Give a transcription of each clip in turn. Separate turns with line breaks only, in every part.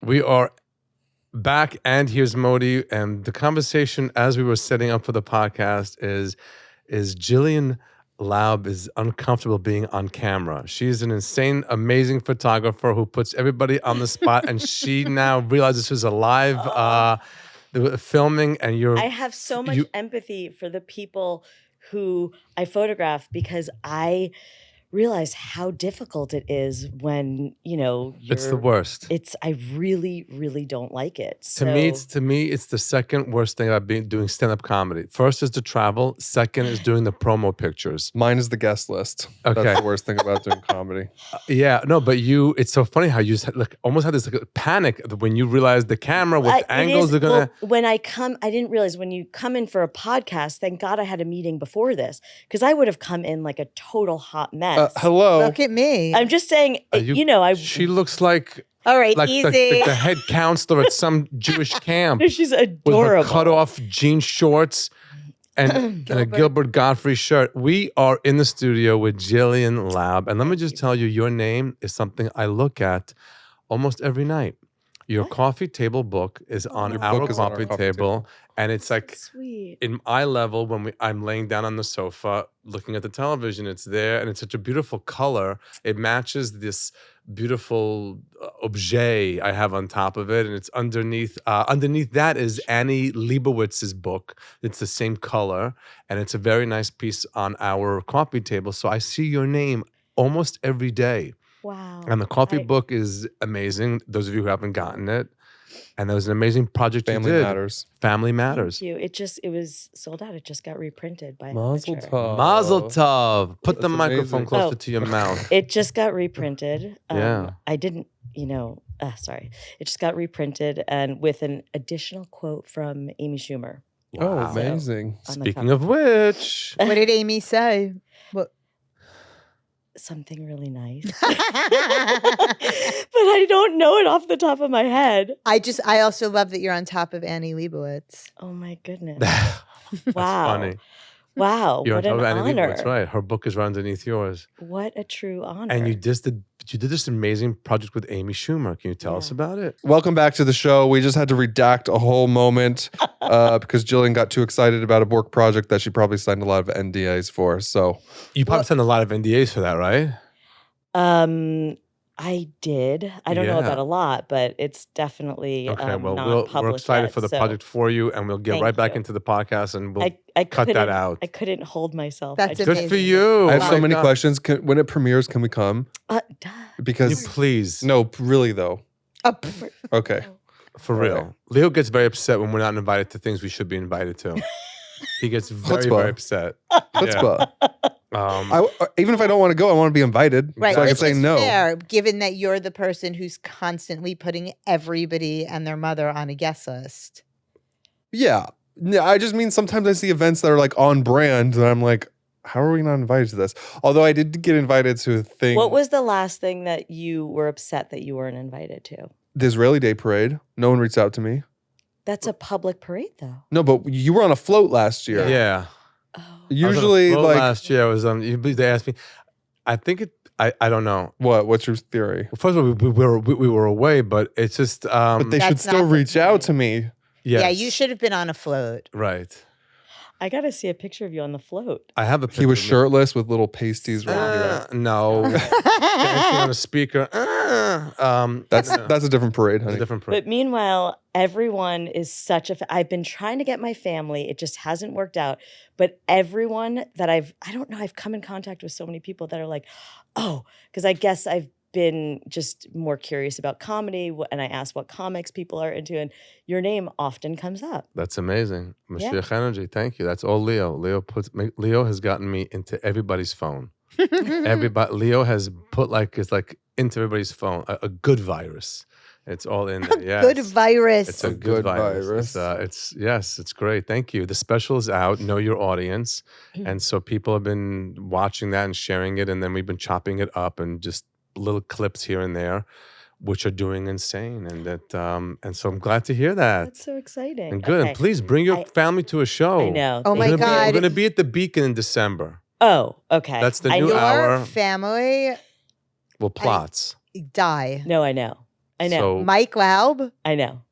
We are back, and here's Modi. And the conversation as we were setting up for the podcast is Gillian Laub is uncomfortable being on camera. She's an insane, amazing photographer who puts everybody on the spot, and she now realizes this was a live filming, and
I have so much empathy for the people who I photograph because I realize how difficult it is when,
it's the worst.
I really, really don't like it.
To me, it's the second worst thing I've been doing stand-up comedy. First is the travel. Second is doing the promo pictures.
Mine is the guest list.
Okay.
That's the worst thing about doing comedy.
But it's so funny how you almost had this panic when you realized the camera, what angles are going to...
When I didn't realize when you come in for a podcast, thank God I had a meeting before this, because I would have come in like a total hot mess.
Hello.
Look at me.
I'm just saying,
She looks like...
All right,
like
easy.
the head counselor at some Jewish camp.
She's adorable.
With her cut-off jean shorts and a Gilbert Gottfried shirt. We are in the studio with Gillian Laub. And let me just tell you, your name is something I look at almost every night. Your coffee table book is on our coffee table. And it's like
sweet.
In eye level when I'm laying down on the sofa looking at the television, it's there, and it's such a beautiful color. It matches this beautiful objet I have on top of it, and it's underneath. Underneath that is Annie Leibowitz's book. It's the same color, and it's a very nice piece on our coffee table. So I see your name almost every day.
Wow.
And the coffee book is amazing. Those of you who haven't gotten it. And that was an amazing project
Family
you did.
Matters.
Family Matters.
Thank you. It was sold out. It just got reprinted by
Mazel
Fixture.
tov.
Mazel tov. Put the
That's
microphone
amazing.
closer to your mouth.
It just got reprinted.
Yeah.
I didn't, sorry. It just got reprinted and with an additional quote from Amy Schumer.
Oh,
Wow.
amazing.
Speaking of which,
What did Amy say? What?
Something really nice. But I don't know it off the top of my head.
I also love that you're on top of Annie Leibovitz.
Oh my goodness.
that's
Wow.
funny.
Wow.
You're
what
on top
an
of Annie
honor.
Leibovitz, right? Her book is right underneath yours.
What a true honor.
And you did this amazing project with Amy Schumer. Can you tell us about it?
Welcome back to the show. We just had to redact a whole moment because Jillian got too excited about a work project that she probably signed a lot of NDAs for. So
You probably signed a lot of NDAs for that, right?
I did. I don't know about a lot, but it's definitely
Okay, well,
not
we're
published
excited
yet,
for the
so
project for you, and we'll get
Thank
right back
you.
into the podcast, and we'll
I
cut that
couldn't-
out.
I couldn't hold myself.
That's
I
Good
just-
for you.
I have
Oh
so
my
many
God.
questions. When it premieres, can we come?
Duh.
Can
Because
you please?
no, really though.
Oh, pff.
Okay.
For
Right.
real. Leo gets very upset when we're not invited to things we should be invited to. He gets very,
Chutzpah.
very upset.
Chutzpah.
Yeah.
Even if I don't want to go, I want to be invited.
Right.
So I can
This
say
is
no.
fair, given that you're the person who's constantly putting everybody and their mother on a guest list.
Yeah. No, I just mean sometimes I see events that are like on brand and I'm like, how are we not invited to this? Although I did get invited to a thing.
What was the last thing that you were upset that you weren't invited to?
The Israeli Day Parade. No one reached out to me.
That's a public parade, though.
No, but you were on a float last year.
Yeah.
Oh.
Usually,
Well,
like,
last year, I was they asked me, I think it, I don't know.
what? What's your theory?
Well, first of all, we were away, but it's just,
But they should
That's
still
not the
reach out
point.
to me.
yes.
Yeah, you should have been on a float.
Right.
I got to see a picture of you on the float.
I have a
He was
picture of me.
shirtless with little pasties right here.
No. Dancing on a speaker.
That's a different parade,
a
honey.
different print.
But meanwhile, everyone is such a. I've been trying to get my family. It just hasn't worked out. But everyone that I don't know, I've come in contact with so many people that are like, oh, because I guess I've been just more curious about comedy, and I ask what comics people are into, and your name often comes up.
That's amazing.
Yeah.
Mashiach energy. Thank you. That's all Leo. Leo has gotten me into everybody's phone. Leo has put it's like into everybody's phone. A good virus. It's all in there. Yes.
Good virus.
It's a good virus. It's great. Thank you. The special is out. Know your audience, and so people have been watching that and sharing it, and then we've been chopping it up and just little clips here and there, which are doing insane, and that and so I'm glad to hear that.
That's so exciting.
And good.
Okay.
And please bring your family to a show.
I know.
Oh my
We're
God.
going to be at the Beacon in December.
Oh, okay.
That's the
I
new
knew-
hour.
Your family
Well, plots.
die.
No, I know. I know.
So
Mike Laub.
I know.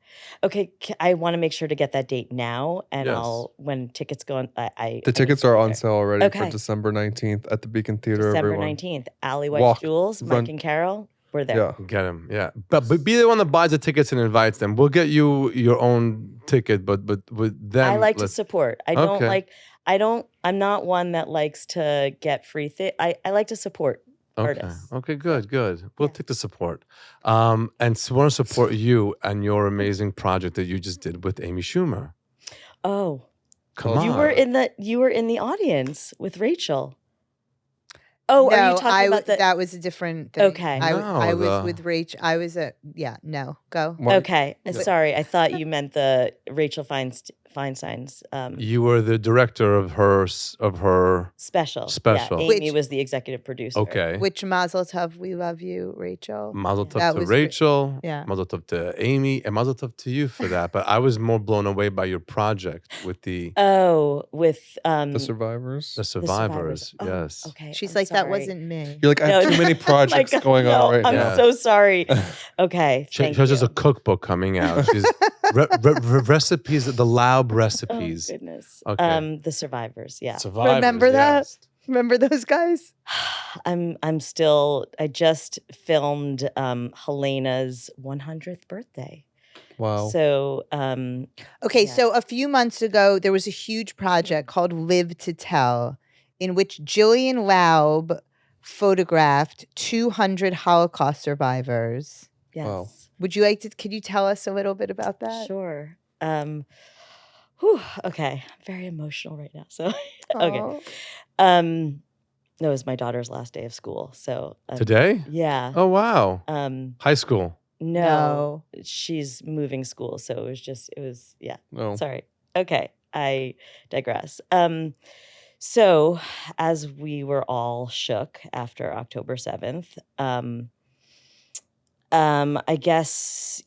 Okay, I want to make sure to get that date now, and
Yes.
when tickets go on, I
The
need
tickets
to
are
be
on
there.
sale already for
Okay.
December 19th at the Beacon Theater,
December
everyone.
19th, Alley White
Walk,
Jewels, Mike
run.
and Carol, we're there.
Yeah.
get him, yeah. But be the one that buys the tickets and invites them. We'll get you your own ticket, but with them,
I like to
let's.
support. I don't
Okay.
like. I'm not one that likes to get free things. I like to support
Okay.
artists.
Okay. Good. Good. We'll
Yeah.
take the support. And so want to support you and your amazing project that you just did with Amy Schumer.
Oh,
Come
You
on.
you were in the audience with Rachel. Oh, are you
No,
talking about the?
that was a different thing.
Okay.
I
No,
was
the-
with Rach. I was at no go.
What-
Okay, sorry. I thought you meant the Rachel Feinstein's
You were the director of her
special.
Special.
Yeah, Amy
Which-
was the executive producer.
Okay.
Which Mazel Tov, we love you, Rachel.
Mazel
Yeah.
tov
That
to
was
Rachel.
yeah.
Mazel tov to Amy, and mazel tov to you for that. But I was more blown away by your project with the
Oh, with
The Survivors.
survivors.
Oh,
Yes.
okay.
She's
I'm
like, that
sorry.
wasn't me.
You're like, I have
No,
too many
oh my
projects
God,
going
no,
on right
I'm
now.
Yeah.
so sorry. Okay,
She
thank
has
you.
just a cookbook coming out. She's recipes, the Laub
Oh
recipes.
goodness.
Okay.
The survivors. Yeah.
Survivors,
Remember that?
yes.
Remember those guys?
I'm still. I just filmed Helena's 100th birthday.
Wow.
So
Okay,
Yeah.
so a few months ago, there was a huge project called Live to Tell, in which Gillian Laub photographed 200 Holocaust survivors.
yes.
Wow.
Could you tell us a little bit about that?
Sure. Okay. I'm very emotional right now. So okay.
Aw.
No, it was my daughter's last day of school. So
Today?
yeah.
Oh, wow.
Um
High school.
no, she's moving school. So it was yeah.
No.
Sorry. Okay. I digress. So as we were all shook after October 7th, I guess,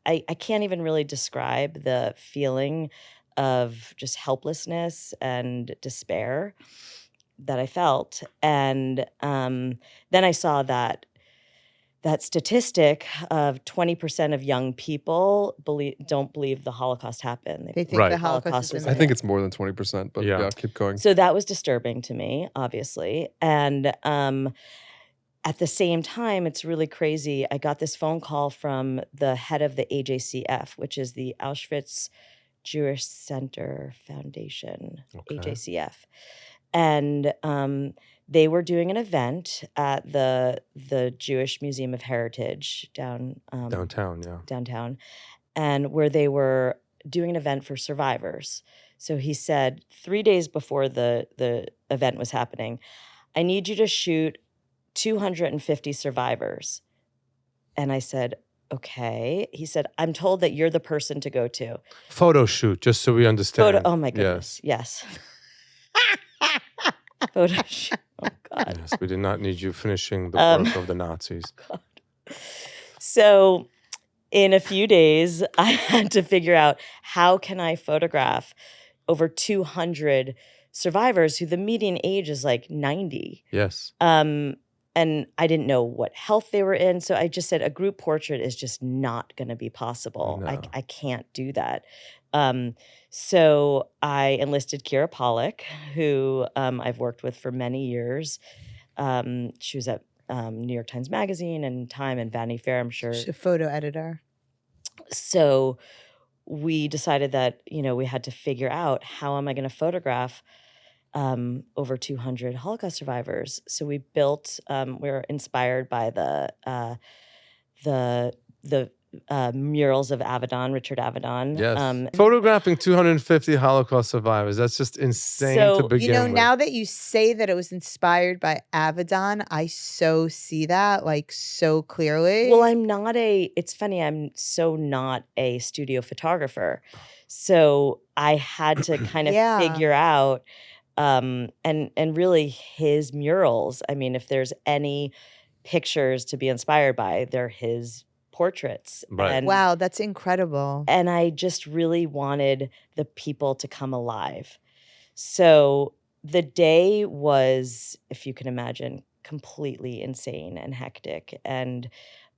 I can't even really describe the feeling of just helplessness and despair that I felt. And then I saw that statistic of 20% of young people don't believe the Holocaust happened.
They think
Right.
the
Holocaust
Holocaust
was
is
I
in
think
it.
it's more than 20%, but
Yeah.
yeah, keep going.
So that was disturbing to me, obviously. And at the same time, it's really crazy. I got this phone call from the head of the AJCF, which is the Auschwitz Jewish Center Foundation,
Okay.
AJCF. And they were doing an event at the Jewish Museum of Heritage
Downtown, yeah.
downtown, and where they were doing an event for survivors. So he said 3 days before the event was happening, I need you to shoot 250 survivors. And I said, okay. He said, I'm told that you're the person to go to.
Photo shoot, just so we understand.
Oh my goodness. Yes. Photo shoot. Oh God.
Yes, we did not need you finishing the
Um,
work of the Nazis.
So in a few days, I had to figure out how can I photograph over 200 survivors who the median age is like 90.
Yes.
And I didn't know what health they were in. So I just said a group portrait is just not going to be possible.
No.
I can't do that. So I enlisted Kira Pollock, who I've worked with for many years. She was at New York Times Magazine and Time and Vanity Fair, I'm sure.
She's a photo editor.
So we decided that, we had to figure out how am I going to photograph over 200 Holocaust survivors. So we built, we were inspired by the murals of Avedon, Richard Avedon.
Yes. Photographing 250 Holocaust survivors. That's just insane to
So,
begin with.
Now that you say that it was inspired by Avedon, I so see that like so clearly.
Well, it's funny, I'm so not a studio photographer. So I had to kind of
Yeah.
figure out, and really his murals. I mean, if there's any pictures to be inspired by, they're his portraits.
Right.
And,
Wow, that's incredible.
and I just really wanted the people to come alive. So the day was, if you can imagine, completely insane and hectic. And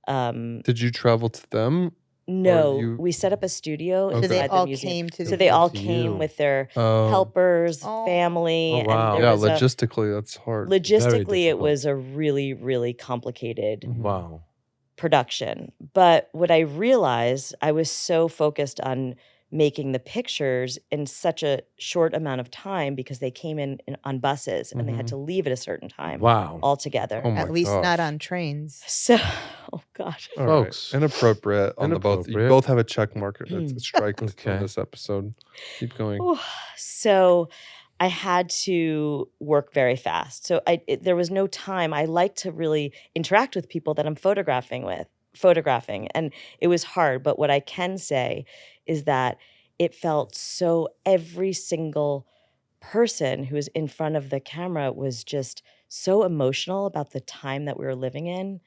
Did you travel to them?
No,
you-
we set up a studio
Okay.
So they
inside the
all
museum.
came to
So
the
they all
to
came
you.
with their
Oh.
helpers,
Oh.
family,
Oh, wow.
and there
Yeah,
was a,
logistically, that's hard.
logistically it
difficult.
was a really, really complicated
Mhm.
Wow.
production. But what I realized, I was so focused on making the pictures in such a short amount of time because they came in on buses and they had
Mhm.
to leave at a certain time
Wow.
altogether.
Oh my
At least not
gosh.
on trains.
So, oh gosh.
All right.
Folks.
Inappropriate on the both. You
Inappropriate.
both have a check mark. It's a strike
Okay.
on this episode. Keep going.
Ooh, so I had to work very fast. So there was no time. I like to really interact with people that I'm photographing, and it was hard. But what I can say is that it felt so every single person who was in front of the camera was just so emotional about the time that we were living in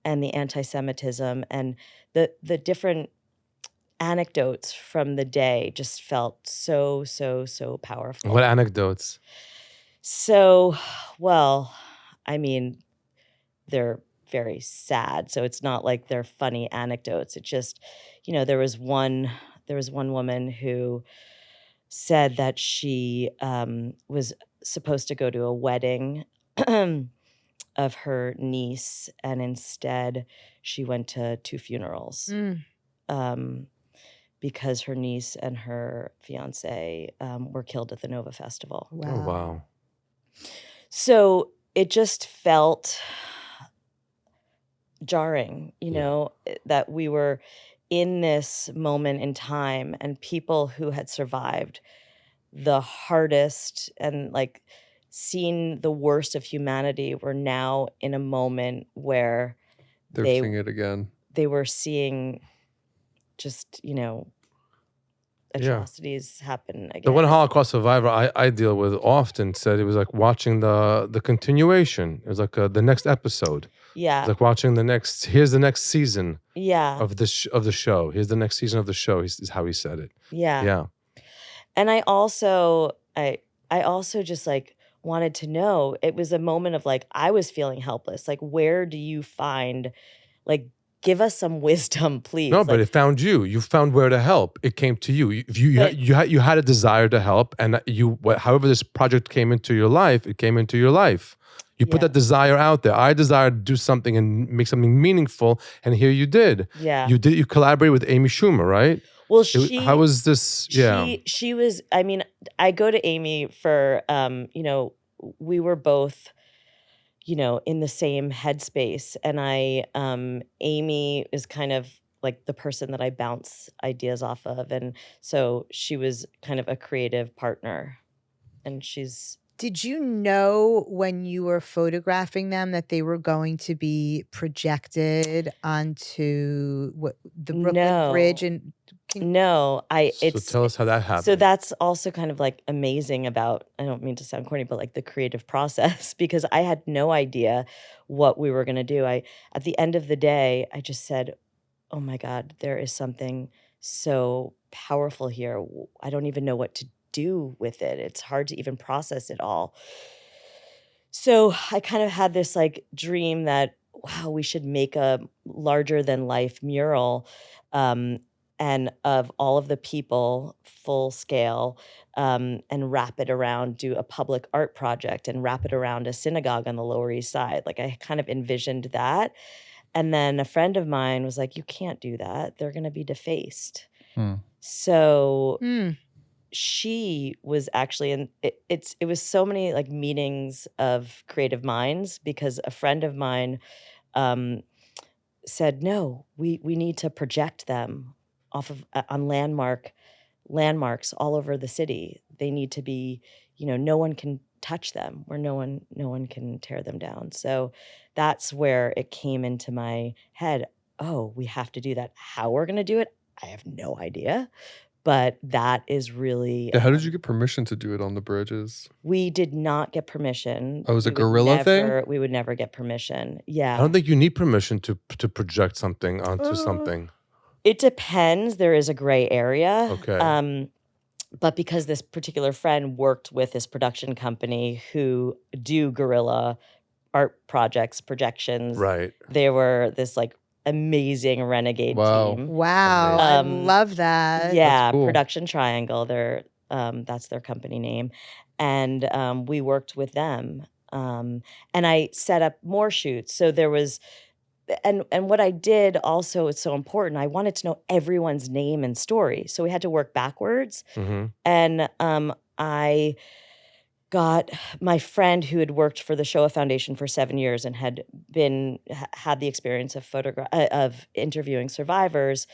and the anti-Semitism and the different anecdotes from the day just felt so powerful.
What anecdotes?
So, well, I mean, they're very sad. So it's not like they're funny anecdotes. It just, there was one woman who said that she was supposed to go to a wedding of her niece, and instead she went to 2 funerals. Because her niece and her fiance were killed at the Nova Festival.
Wow.
Oh, wow.
So it just felt jarring,
Yeah.
that we were in this moment in time and people who had survived the hardest and like seen the worst of humanity were now in a moment where
They're
they
seeing it again.
they were seeing just, atrocities happen again.
The one Holocaust survivor I deal with often said it was like watching the continuation. It was like the next episode.
Yeah.
It's like watching here's the next season
Yeah.
of the show. Here's the next season of the show. Is how he said it.
Yeah.
Yeah.
And I also just like wanted to know, it was a moment of like, I was feeling helpless. Like, where do you find, like, give us some wisdom, please.
No, but
like,
it found you. You found where to help. It came to you.
But-
You had a desire to help, and however this project came into your life, it came into your life. You put
Yeah.
that desire out there. I desire to do something and make something meaningful, and here you did.
yeah.
You collaborated with Amy Schumer, right?
Well,
How was this? Yeah.
She was, I mean, I go to Amy for, we were both, in the same headspace. And Amy is kind of like the person that I bounce ideas off of. And so she was kind of a creative partner. And
Did you know when you were photographing them that they were going to be projected onto the Brooklyn
No.
Bridge? And
no,
So tell us how that happened.
So that's also kind of like amazing about, I don't mean to sound corny, but like the creative process, because I had no idea what we were going to do. At the end of the day, I just said, oh my God, there is something so powerful here. I don't even know what to do with it. It's hard to even process it all. So I kind of had this like dream that, wow, we should make a larger than life mural, and of all of the people, full scale, and wrap it around, do a public art project and wrap it around a synagogue on the Lower East Side. Like I kind of envisioned that. And then a friend of mine was like, you can't do that. They're going to be defaced. So she was actually in it was so many like meetings of creative minds, because a friend of mine said, no, we need to project them off of on landmarks all over the city. They need to be, no one can touch them, where no one can tear them down. So that's where it came into my head. Oh, we have to do that. How we're going to do it, I have no idea. But that is really...
Yeah, how did you get permission to do it on the bridges?
We did not get permission.
Oh, it was a
We would
guerrilla thing?
We would never get permission. Yeah.
I don't think you need permission to project something onto something.
It depends. There is a gray area.
Okay.
But because this particular friend worked with this production company who do guerrilla art projects, projections,
Right.
they were this like amazing renegade
Wow.
team.
Wow, I
Um,
love that.
Yeah,
cool.
Production Triangle. That's their company name, and we worked with them. And I set up more shoots. So there was, and what I did also is so important. I wanted to know everyone's name and story, so we had to work backwards.
Mm-hmm.
And I got my friend who had worked for the Shoah Foundation for 7 years and had had the experience of interviewing survivors.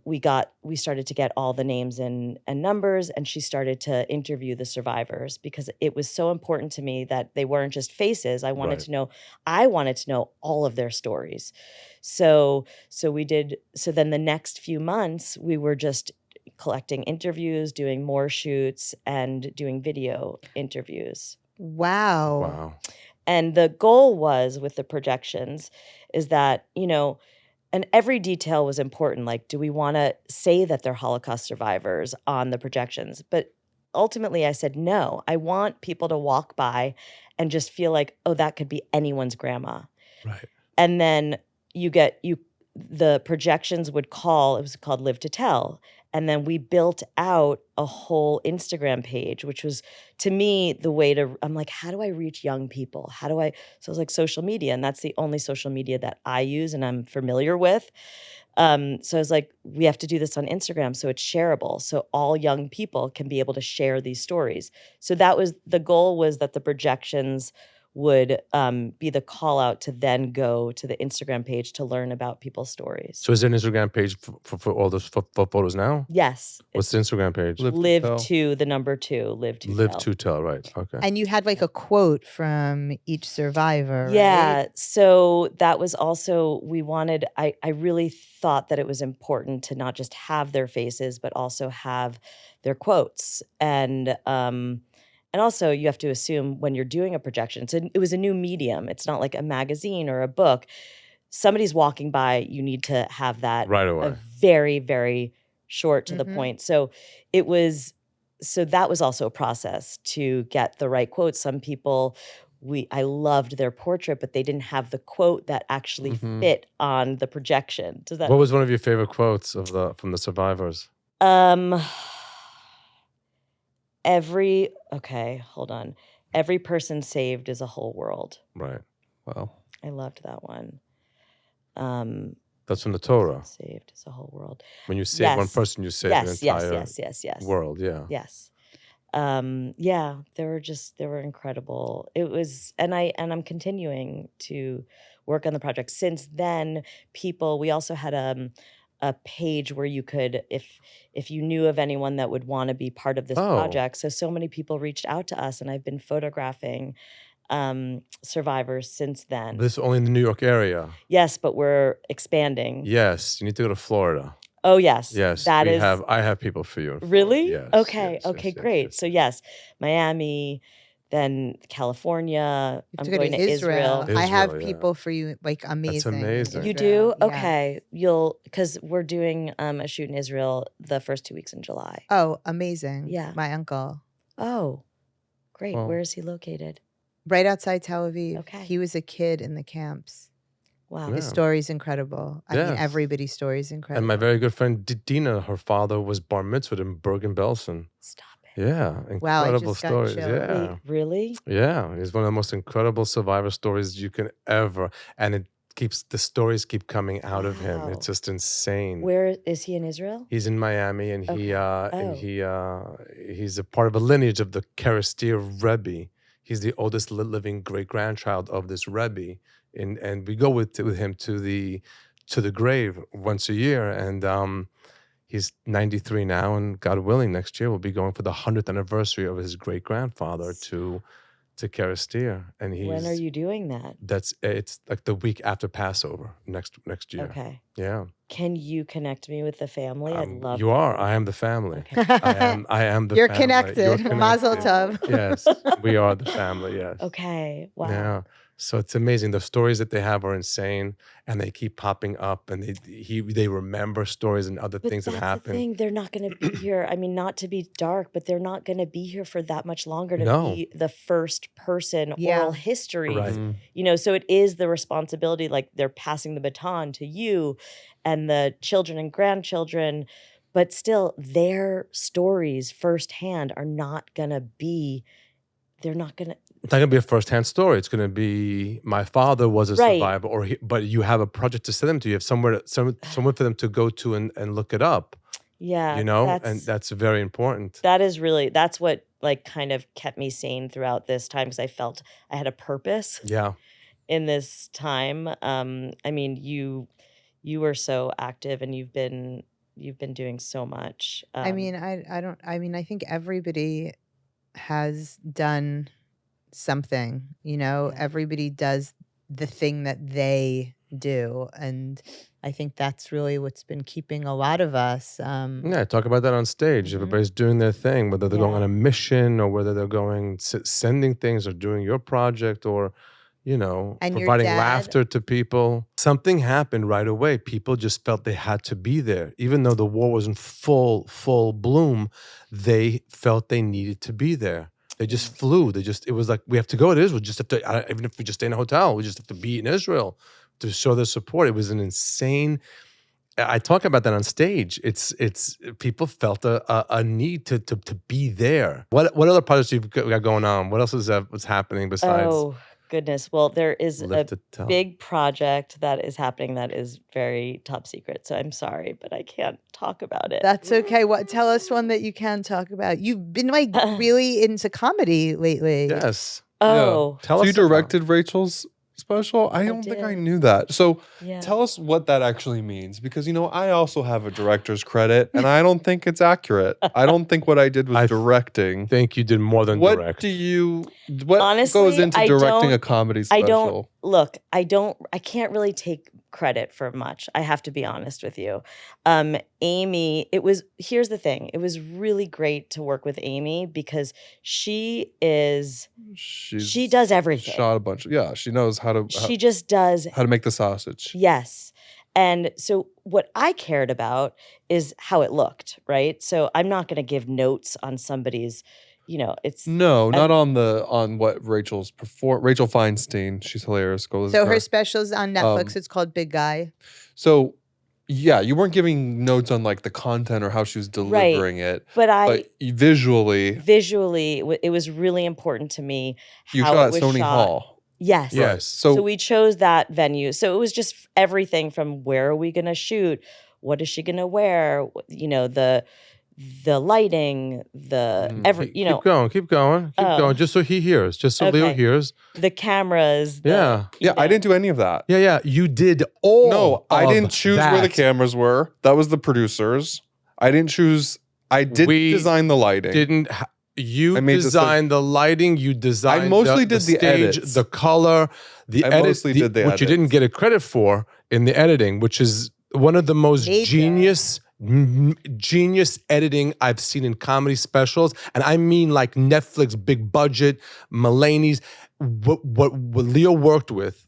We started to get all the names and numbers, and she started to interview the survivors because it was so important to me that they weren't just faces. I wanted to know all of their stories. So then the next few months we were just collecting interviews, doing more shoots, and doing video interviews.
Wow.
Wow.
And the goal was with the projections is that, and every detail was important. Like, do we want to say that they're Holocaust survivors on the projections? But ultimately I said, no, I want people to walk by and just feel like, oh, that could be anyone's grandma.
Right.
And then the projections would call, it was called Live to Tell. And then we built out a whole Instagram page, which was, to me, the way I'm like, how do I reach young people? So I was like, social media. And that's the only social media that I use and I'm familiar with. So I was like, we have to do this on Instagram so it's shareable. So all young people can be able to share these stories. So the goal was that the projections would be the call out to then go to the Instagram page to learn about people's stories.
So is there an Instagram page for all those for photos now?
Yes.
What's the Instagram page?
Live
Tell.
to the number 2, live to
Live
tell.
to tell, right. Okay.
And you had like a quote from each survivor,
Yeah.
right?
So that was also, I really thought that it was important to not just have their faces, but also have their quotes. And also, you have to assume when you're doing a projection, it was a new medium. It's not like a magazine or a book. Somebody's walking by, you need to have that
Right away.
a very, very short to the point. So that was also a process to get the right quotes. Some people, I loved their portrait, but they didn't have the quote that actually fit on the projection. Does that?
What was one of your favorite quotes from the survivors?
Hold on. Every person saved is a whole world.
Right.
Wow.
I loved that one.
That's from the Torah.
Saved is a whole world.
When you save one person, you save an entire
yes.
world. Yeah.
Yes. Yeah, they were incredible. It was, and I'm continuing to work on the project. Since then, we also had a page where you could, if you knew of anyone that would want to be part of this project. So many people reached out to us, and I've been photographing survivors since then.
This is only in the New York area.
Yes, but we're expanding.
Yes, you need to go to Florida.
Oh yes,
Yes,
I
have people for you.
Really?
Yes.
Okay.
yes,
Okay.
yes,
Great.
yes.
So yes, Miami, then California.
You
I'm
have to go
going to Israel.
I have
Israel, yeah.
people for you, like amazing. in
amazing.
You
Israel.
do?
Yeah.
Okay. Because we're doing a shoot in Israel the first 2 weeks in July.
Oh, amazing.
Yeah.
My uncle.
Oh, great.
Well-
Where is he located?
Right outside Tel Aviv.
Okay.
He was a kid in the camps.
Wow.
Yeah.
His story's incredible. I mean,
Yes.
everybody's story's incredible.
And my very good friend Dina, her father was bar mitzvahed in Bergen-Belsen.
Stop it.
Yeah,
Wow, I
incredible
just got
stories.
chills.
Yeah,
Wait, really?
yeah. It's one of the most incredible survivor stories you can ever, and the stories keep coming out of him.
Wow.
It's just insane.
Where is he in Israel?
He's in Miami, and
Okay.
he's a part of a lineage of the Kerestir Rebbe. He's the oldest living great grandchild of this Rebbe, and we go with him to the grave once a year, and he's 93 now, and God willing, next year we'll be going for the 100th anniversary of his great grandfather to Kerestir, and
When are you doing that?
It's like the week after Passover next year.
Okay.
Yeah.
Can you connect me with the family? I'd love.
You are. I am the family.
Okay.
I am the
You're
family.
connected. Mazel tov.
Yes, we are the family. Yes.
Okay. Wow.
Yeah. So it's amazing. The stories that they have are insane, and they keep popping up, and they remember stories and other
But
things that
that's the
happen.
thing, they're not gonna be here. I mean, not to be dark, but they're not gonna be here for that much longer to
No.
be the first person
Yeah.
oral history.
Right.
Mhm.
You know, so it is the responsibility, like they're passing the baton to you and the children and grandchildren, but still their stories firsthand are not gonna be, they're not gonna,
It's not gonna be a first-hand story. It's gonna be my father was a
Right.
survivor, but you have a project to send them to. You have somewhere somewhere for them to go to and look it up.
yeah,
You know, and that's very important.
that is really, that's what like kind of kept me sane throughout this time because I felt I had a purpose
Yeah.
in this time. I mean, you were so active and you've been doing so much.
I mean, I think everybody has done something,
Yeah.
everybody does the thing that they do. And I think that's really what's been keeping a lot of us.
Yeah, talk about that on stage.
Mhm.
Everybody's doing their thing, whether they're going
Yeah.
on a mission or whether they're going sending things or doing your project or,
And your
providing
dad-
laughter to people. Something happened right away. People just felt they had to be there. Even though the war was in full bloom, they felt they needed to be there. They just flew. It was like, we have to go to Israel. Just have to, even if we just stay in a hotel, we just have to be in Israel to show their support. It was an insane. I talk about that on stage. It's people felt a need to be there. What other projects you've got going on? What else is what's happening besides
Oh goodness. Well, there is
Live
a
to Tell?
big project that is happening that is very top secret. So I'm sorry, but I can't talk about it.
That's okay. What? Tell us one that you can talk about. You've been like really into comedy lately.
Yes.
Oh,
Tell
So
us
you
about-
directed Rachel's special? I don't think I
did.
knew that. So
yeah.
tell us what that actually means, because I also have a director's credit, and I don't think it's accurate. I don't think what I did was
I
directing.
think you did more than
What
direct.
what
Honestly,
goes into
I
directing a
don't-
comedy
I
special?
I can't really take credit for much. I have to be honest with you. Amy, here's the thing. It was really great to work with Amy because she does everything.
Shot a bunch. Yeah, she knows how
She just does.
to make the sausage.
Yes. And so what I cared about is how it looked, right? So I'm not going to give notes on somebody's, it's
No, not on what Rachel Feinstein. She's hilarious. Go listen
So
to
her special's on Netflix.
Um,
It's called Big Guy.
So, yeah, you weren't giving notes on like the content or how she was delivering it,
but
visually,
it was really important to me
you
how
shot
it
at
was
Sony
shot.
Hall.
Yes.
Yes.
So
So,
we chose that venue. So it was just everything from where are we going to shoot? What is she going to wear? The lighting,
Keep going.
Oh.
Just so he hears. Just so Leo
Okay.
hears.
the cameras.
Yeah.
I didn't do any of that.
Yeah. You did all.
No, I
of
didn't choose where the
that.
cameras were. That was the producers. I didn't choose. I did
We
design the lighting.
Didn't you
I made this, like-
designed the lighting? You designed
mostly
the
did the
stage,
edits.
the color, the
I
edit,
mostly did the
which you didn't
edits.
get a credit for in the editing, which is one of the most
Major.
genius editing I've seen in comedy specials, and I mean like Netflix, big budget, Mulaney's. What Leo worked with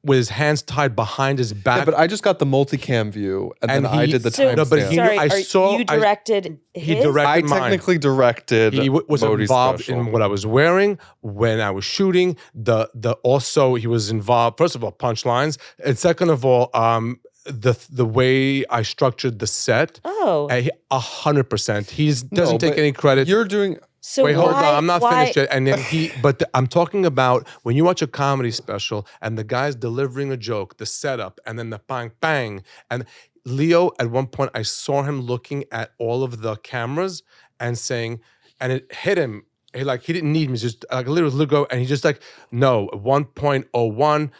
his hands tied behind his back.
Yeah, but I just got the multicam view, and
And
then I
he-
did the
So,
timestamp.
No, but he-
sorry,
I
you directed
he
his?
directed
I
mine.
technically directed.
He was
Modi's
involved
special.
in what I was wearing when I was shooting. Also he was involved. First of all, punchlines, and second of all, the way I structured the set.
Oh.
100%. He doesn't
No,
take
but
any credit.
You're doing.
So
Wait, hold on. I'm not
why-
finished yet. And then I'm talking about when you watch a comedy special and the guy's delivering a joke, the setup, and then the bang, bang. And Leo, at one point, I saw him looking at all of the cameras and saying, and it hit him. He didn't need me, just like a little go, and he just like, no, 1.01,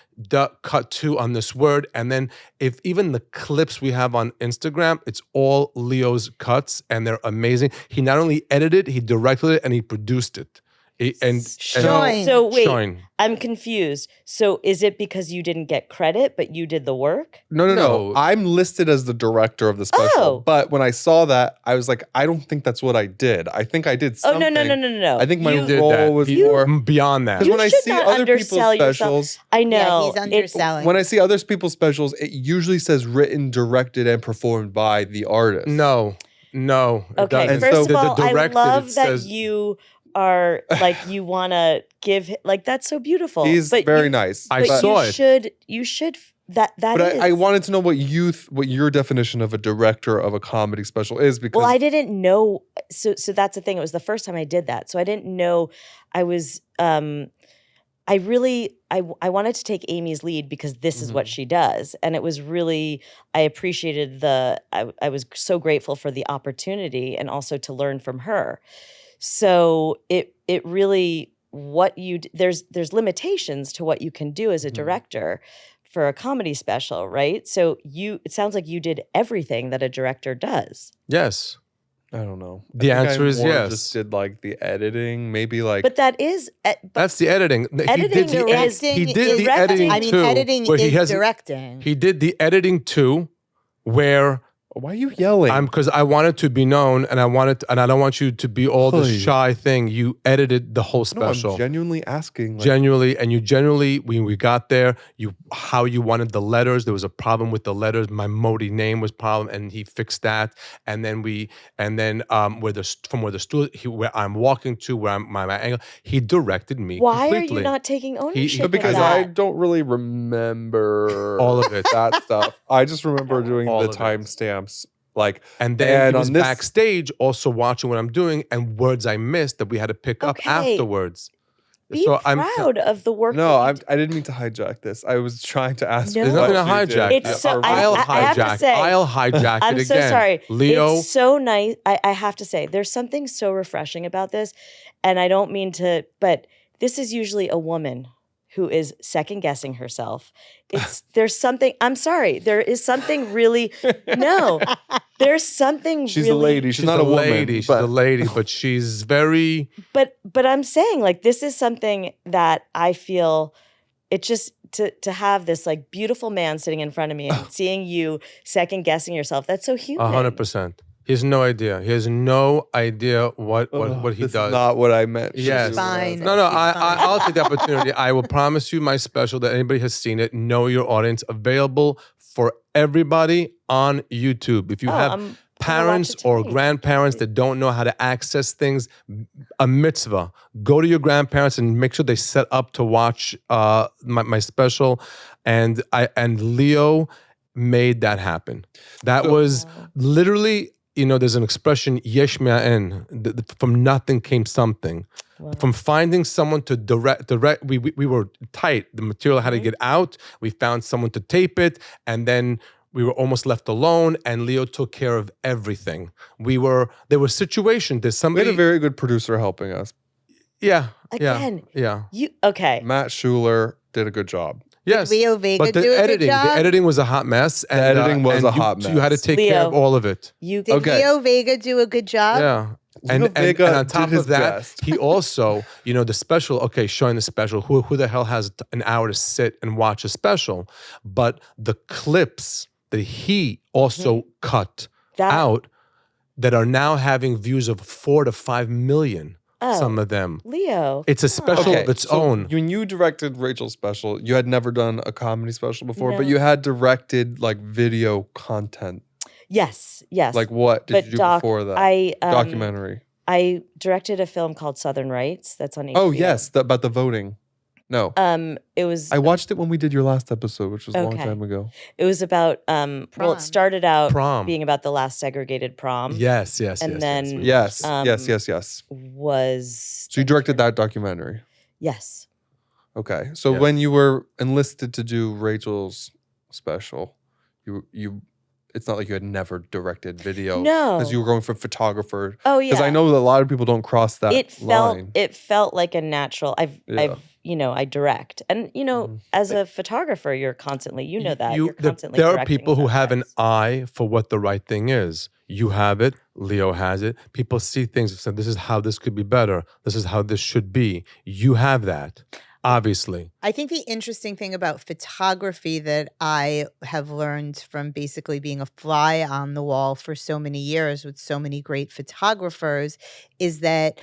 cut 2 on this word. And then if even the clips we have on Instagram, it's all Leo's cuts and they're amazing. He not only edited, he directed it and he produced it.
Shine.
So wait,
shine.
I'm confused. So is it because you didn't get credit, but you did the work?
No.
No.
I'm listed as the director of the special.
Oh.
But when I saw that, I was like, I don't think that's what I did. I think I did
Oh
something.
no.
I think my
You-
Did
role
that.
was
He-
more.
beyond that.
Because
You
when I
should
see
not
other people's
undersell yourself.
specials,
I know.
Yeah, he's
It-
underselling.
when I see other people's specials, it usually says written, directed, and performed by the artist.
No. It
Okay,
doesn't.
first
so-
of all, I
directed,
love
it
that
says-
you are like you want to give like that's so beautiful.
He's
but
very
you,
nice.
I
But
saw
you
it.
should that
But
is.
I wanted to know what your definition of a director of a comedy special is, because
Well, I didn't know. So that's the thing. It was the first time I did that. So I didn't know. I was. I wanted to take Amy's lead because this is what she does, and it was really. I appreciated I was so grateful for the opportunity and also to learn from her. So it really there's limitations to what you can do as a director for a comedy special, right? So it sounds like you did everything that a director does.
Yes.
I don't know.
The
I think
answer
I
is
more
yes.
Just did like the editing, maybe like.
But that is
That's the editing.
Editing is-
he did the
directing.
editing
I mean,
too.
editing
where he
is
has-
directing.
He did the editing too, where
Why are you yelling?
because I wanted to be known, and I don't want you to be all this
Hey.
shy thing. You edited the whole
no,
special.
I'm genuinely asking. Like,
Genuinely, and you generally, when we got there, how you wanted the letters. There was a problem with the letters. My Modi name was problem, and he fixed that. And then where the stool, where I'm walking to, where I'm my angle, he directed me.
why
completely.
are you not taking ownership
but
of
because
that?
I don't really remember
All of it.
that stuff. I just remember doing
All
the
of it.
timestamps. Like,
And then
And
he was
on this-
backstage also watching what I'm doing and words I missed that we had to pick up
Okay.
afterwards.
Be proud of the work.
no,
that you
I didn't mean to hijack this. I was trying to ask.
No.
There's
what
nothing to
you did.
hijack.
It's so-
I'll
I have to
hijack.
say-
I'll hijack
I'm
it
so
again.
sorry.
Leo.
It's so nice. I have to say, there's something so refreshing about this. And I don't mean to, but this is usually a woman who is second guessing herself. There's something, I'm sorry, there is something really, no, there's something
She's
really.
a lady. She's not a woman.
lady. She's a lady, but she's very.
But I'm saying like this is something that I feel it just to have this like beautiful man sitting in front of me and seeing you second guessing yourself. That's so human.
100%. He has no idea. He has no idea what he
This
does.
is not what I meant.
Yes.
She's fine.
No,
She's fine.
I'll take the opportunity. I will promise you my special that anybody has seen it. Know your audience. Available for everybody on YouTube. If you have
I'm gonna watch
parents
it
or
tonight.
grandparents that don't know how to access things, a mitzvah. Go to your grandparents and make sure they set up to watch my special. And Leo made that happen. That was literally. There's an expression, yesh me'en, from nothing came something.
Wow.
From finding someone to direct, we were tight. The material had to get out. We found someone to tape it, and then we were almost left alone, and Leo took care of everything. There were situations, there's
We
somebody.
had a very good producer helping us.
Yeah.
Again,
Yeah.
you okay.
Matt Schuler did a good job.
Yes.
Leo Vega
but the
do a good
editing,
job?
the editing was a hot mess. And,
editing was
and
a hot
So you had to
mess.
take care of
Leo.
all of it.
Did
Okay.
Leo Vega do a good job?
Yeah.
Leo Vega
and on top
did his
of that,
best.
he also, the special, okay, showing the special, who the hell has an hour to sit and watch a special? But the clips that he also cut
That-
out that are now having views of 4 to 5 million,
Oh.
some of them.
Leo.
It's a special of its
so
own.
when you directed Rachel's special, you had never done a comedy special before, but
No.
you had directed like video content.
Yes.
Like what did
But
you do
doc,
before that?
I
Documentary.
I directed a film called Southern Rights that's on HBO.
Oh yes, about the voting. No,
It was
I watched it when we did your last episode, which was a long
Okay.
time ago.
it was about well
Prom.
it started out
Prom.
being about the last segregated prom.
Yes.
And then-
Yes,
Um,
yes.
Was
So you directed that documentary.
yes.
Okay, so
Yes.
when you were enlisted to do Rachel's special, you it's not like you had never directed video.
No.
Because you were going for photographer.
Oh
Because I
yeah.
know that a lot of people don't cross that
It
line.
felt like a natural.
Yeah.
I direct, and
Mhm.
as a photographer, you're constantly, that you're
there,
constantly.
there are
directing
people who have an
subjects.
eye for what the right thing is. You have it. Leo has it. People see things and say, "This is how this could be better. This is how this should be." You have that, obviously.
I think the interesting thing about photography that I have learned from basically being a fly on the wall for so many years with so many great photographers is that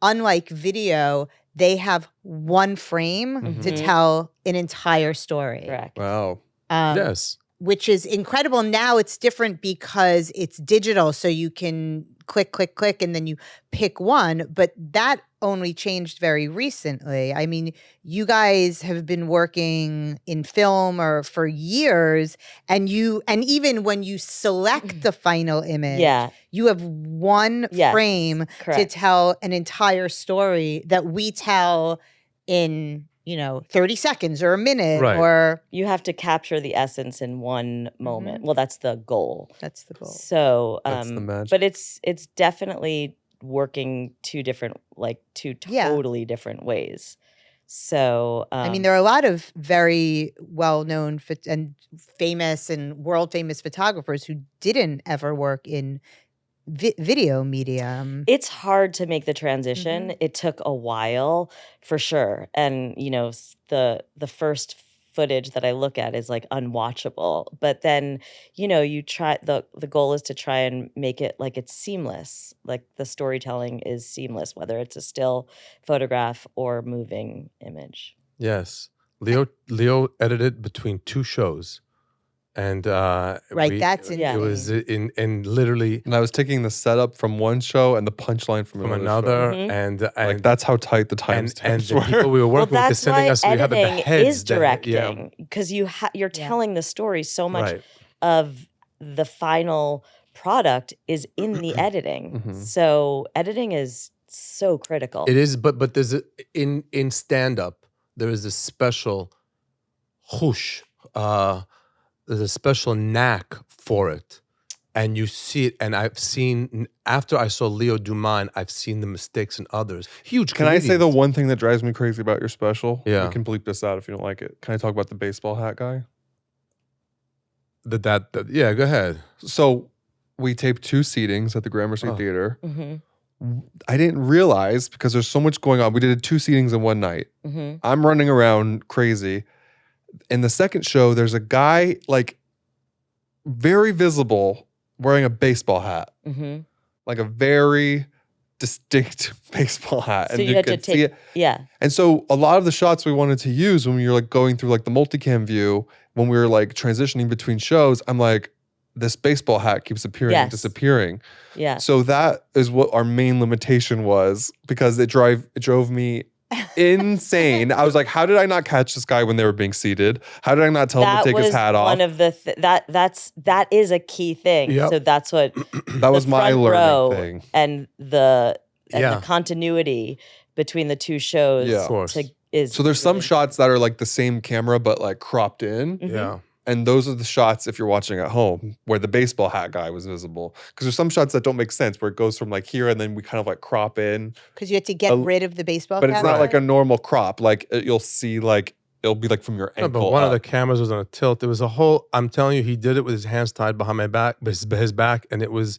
unlike video, they have one frame to
Mhm.
tell an entire story.
Correct.
Wow.
Yes.
Which is incredible. Now it's different because it's digital, so you can click, click, click, and then you pick one. But that only changed very recently. I mean, you guys have been working in film or for years, and even when you select the final image,
Yeah.
you have one
Yes,
frame to
correct.
tell an entire story that we tell in 30 seconds or a minute
Right.
or
You have to capture the essence in one moment. Well, that's the goal.
that's the goal.
So,
That's the magic.
but it's definitely working two
Yeah.
totally different ways. So,
I mean, there are a lot of very well-known and famous and world-famous photographers who didn't ever work in video medium.
it's hard to make the transition. It took a while for sure. And, the first footage that I look at is like unwatchable. But then, you try the goal is to try and make it like it's seamless. Like the storytelling is seamless, whether it's a still photograph or moving image.
Yes. Leo edited between 2 shows. And
Right, that's
it was in literally
And I was taking the setup from one show and the punchline from
from
another.
another,
Mhm.
and
Like that's how tight the
and
timestamps
the people
were.
we were
Well,
working with, they're
that's
sending
why
us. We have the
editing
heads
is
that- yeah,
directing because you're
Yeah.
telling the story so much
right.
of the final product is in the editing.
Mhm.
So editing is so critical.
It is, but there's in stand up there is a special whoosh. There's a special knack for it, and you see it. And I've seen after I saw Leo do mine, I've seen the mistakes in others. Huge.
Can I say the
comedians.
one thing that drives me crazy about your special?
Yeah.
You can bleep this out if you don't like it. Can I talk about the baseball hat guy?
That yeah, go ahead.
So we taped 2 seatings at the Gramercy
Oh.
Theater.
hmm
I didn't realize because there's so much going on. We did 2 seatings in one night.
hmm
I'm running around crazy. In the second show, there's a guy like very visible wearing a baseball hat,
hmm
like a very distinct baseball hat,
So
and
you had to
could see
take,
it.
yeah.
And so a lot of the shots we wanted to use when we were like going through like the multicam view, when we were like transitioning between shows, I'm like, this baseball hat keeps appearing and
Yes.
disappearing.
Yeah.
So that is what our main limitation was because it drove me insane. I was like, how did I not catch this guy when they were being seated? How did I not tell him to take his hat off?
one of the that is a key thing.
Yep.
So that's what
That was
the
my
front
learning
row
thing.
and the
Yeah.
continuity between the 2 shows
Yeah.
Of course.
is
So there's some
really-
shots that are like the same camera but like cropped in.
Mhm.
Yeah.
And those are the shots, if you're watching at home, where the baseball hat guy was visible. Because there's some shots that don't make sense, where it goes from like here and then we kind of like crop in.
Because you had to get rid of the baseball
But it's
cap.
not like a normal crop. Like you'll see like, it'll be like from your
No,
ankle
but one of the
up.
cameras was on a tilt. It was a whole. I'm telling you, he did it with his hands tied behind my back, his back, and it was.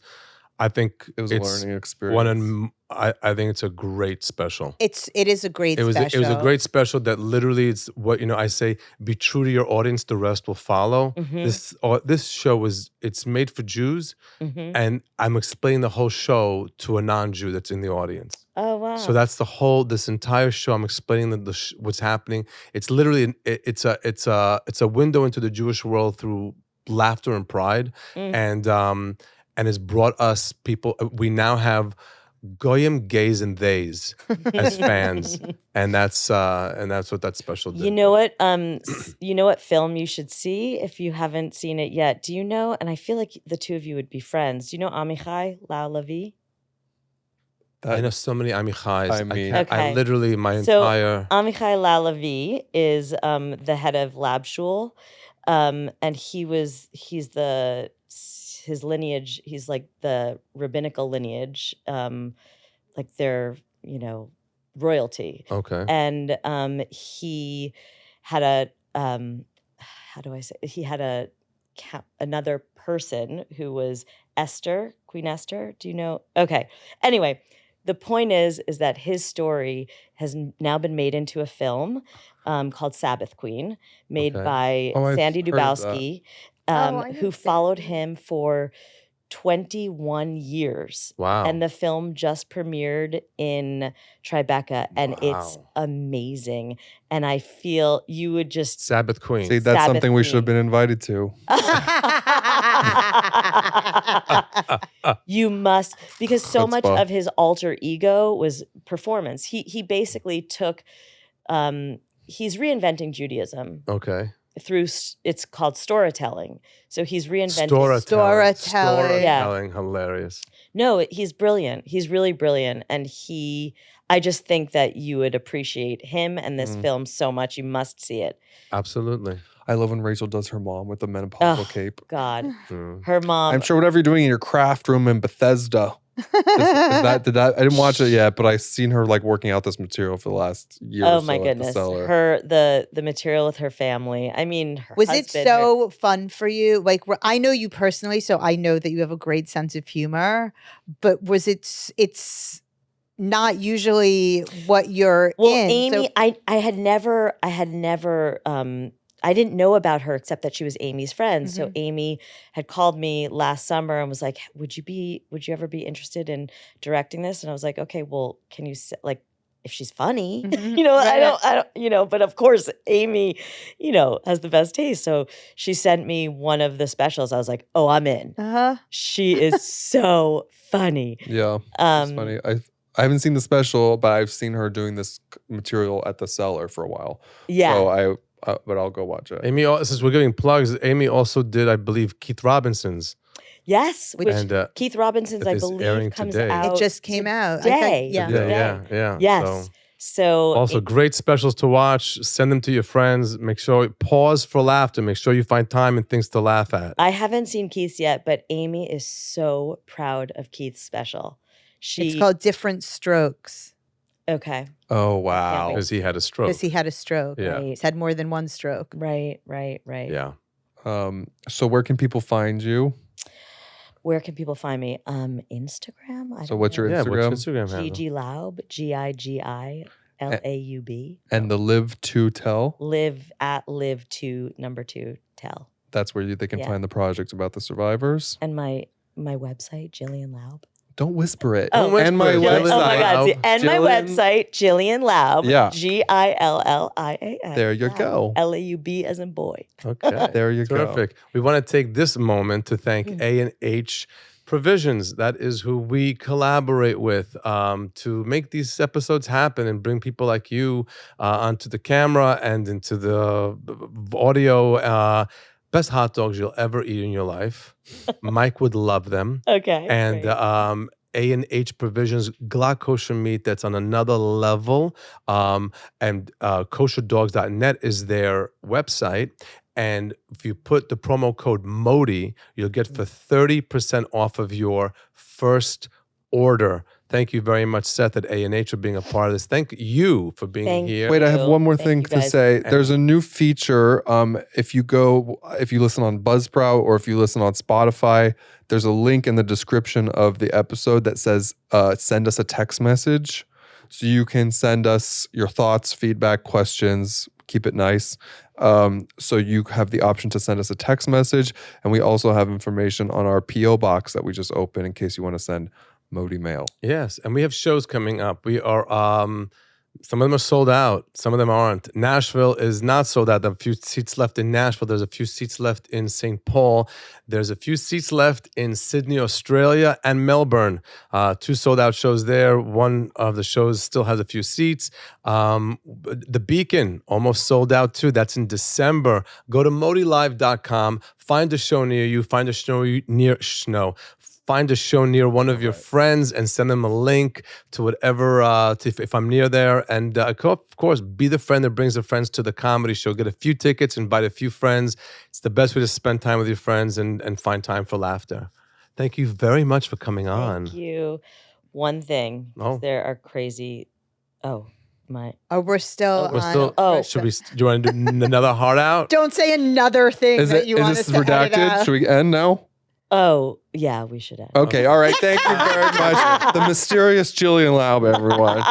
I think
It was a
it's
learning experience.
one, and I think it's a great special.
it is a great
It was
special.
a great special that literally it's what I say. Be true to your audience. The rest will follow.
Mhm.
This show it's made for Jews,
Mhm.
and I'm explaining the whole show to a non-Jew that's in the audience.
Oh wow.
So that's this entire show. I'm explaining what's happening. It's literally it's a window into the Jewish world through laughter and pride,
Mm.
and has brought us people. We now have goyim, gays, and theys as fans, and that's what that special did.
You know what? You know what film you should see if you haven't seen it yet. Do you know? And I feel like the 2 of you would be friends. Do you know Amichai Laub?
I know so many Amichais.
I mean-
I
Okay.
literally my
So,
entire
Amichai Laub is the head of Lab Shul. And he's his lineage, he's like the rabbinical lineage, like their, royalty.
Okay.
And he had a how do I say, he had another person who was Esther, Queen Esther. Do you know? Okay. Anyway, the point is that his story has now been made into a film called Sabbath Queen, made
Okay.
by
Oh, I've
Sandy
heard of
Dubowski,
I know
who
Sandy.
followed him for 21 years.
Wow.
And the film just premiered in Tribeca, and it's
Wow.
amazing. And I feel you would just
Sabbath Queen.
See, that's
Sabbath
something we should have
Queen.
been invited to.
You must, because so much
Chutzpah.
of his alter ego was performance. He basically took he's reinventing Judaism
Okay.
through it's called storytelling. So he's reinventing
Storytelling.
Storytelling. Hilarious.
No, he's brilliant. He's really brilliant. And I just think that you would appreciate him and this film so much. You must see it.
Absolutely.
I love when Rachel does her mom with the menopausal
Ugh.
cape.
God.
Mm.
Her mom.
I'm sure whatever you're doing in your craft room in Bethesda. Is that I didn't watch it yet, but I've seen her like working out this material for the last year or
Oh
so
my
at the
goodness.
cellar.
The material with her family. I mean, her
Was it
husband,
so fun for you? Like, I know you personally, so I know that you have a great sense of humor. But was it's not usually what you're
Well,
in.
Amy,
So,
I had never I didn't know about her except that she was Amy's friend. So Amy had called me last summer and was like, would you ever be interested in directing this? And I was like, okay, well, can you like, if she's funny, I don't, but of course Amy, has the best taste. So she sent me one of the specials. I was like, oh, I'm in. She is so funny.
Yeah, it's funny. I haven't seen the special, but I've seen her doing this material at the cellar for a while.
Yeah.
So but I'll go watch it.
Amy, since we're giving plugs, Amy also did, I believe, Keith Robinson's.
Yes, which
And,
Keith Robinson's,
that
I
is
believe,
airing
comes
today.
out.
it just came out.
today.
Yeah.
Yes. So
Also, great specials to watch. Send them to your friends. Make sure pause for laughter. Make sure you find time and things to laugh at.
I haven't seen Keith's yet, but Amy is so proud of Keith's special.
It's called Different Strokes
Okay.
Oh wow!
Because he had a stroke.
because he had a stroke.
Yeah.
Right.
He's had more than one stroke.
Right.
Yeah.
So where can people find you?
Where can people find me? Instagram.
So what's your
Yeah,
Instagram?
what's your Instagram handle?
Gigi Laub, GIGILAUB.
And the Live to Tell.
Live to number 2 tell.
That's where they can
Yeah.
find the project about the survivors.
And my website, Gillian Laub.
Don't whisper it.
Oh,
and my
Gillian-
website.
Oh my God. See, and my
Jillian-
website, Gillian Laub.
Yeah.
GILLIAN.
There you go.
LAUB as in boy.
Okay.
There you go.
Terrific. We want to take this moment to thank A&H Provisions. That is who we collaborate with to make these episodes happen and bring people like you onto the camera and into the audio. Best hot dogs you'll ever eat in your life. Mike would love them.
Okay.
And
great.
A&H Provisions Glock kosher meat that's on another level. And kosherdogs.net is their website. And if you put the promo code MODI, you'll get for 30% off of your first order. Thank you very much, Seth, at A&H for being a part of this. Thank you for being
Thank
here.
Wait, I have one more
Thank
thing
you
to
guys.
say. There's a new feature. If you listen on Buzzsprout or if you listen on Spotify, there's a link in the description of the episode that says send us a text message. So you can send us your thoughts, feedback, questions. Keep it nice. So you have the option to send us a text message. And we also have information on our P.O. box that we just opened in case you want to send Modi mail.
Yes, and we have shows coming up. We are some of them are sold out, some of them aren't. Nashville is not sold out. There are a few seats left in Nashville. There's a few seats left in St. Paul. There's a few seats left in Sydney, Australia, and Melbourne. 2 sold out shows there. One of the shows still has a few seats. The Beacon almost sold out too. That's in December. Go to modilive.com. Find a show near you. Find a show near find a show near one of your friends and send them a link to whatever, if I'm near there. And of course, be the friend that brings the friends to the comedy show. Get a few tickets, invite a few friends. It's the best way to spend time with your friends and find time for laughter. Thank you very much for coming on.
Thank you. One thing, 'cause
Oh.
there are crazy. Oh, my.
Oh, we're still
We're
on.
still.
Oh.
Should we? Do you want to do another heart out?
Don't say another thing
Is
that
it?
you
Is
want
this
us to edit
redacted?
out.
Should we end now?
Oh, yeah, we should end.
Okay. All right. Thank you very much. The mysterious Gillian Laub, everyone.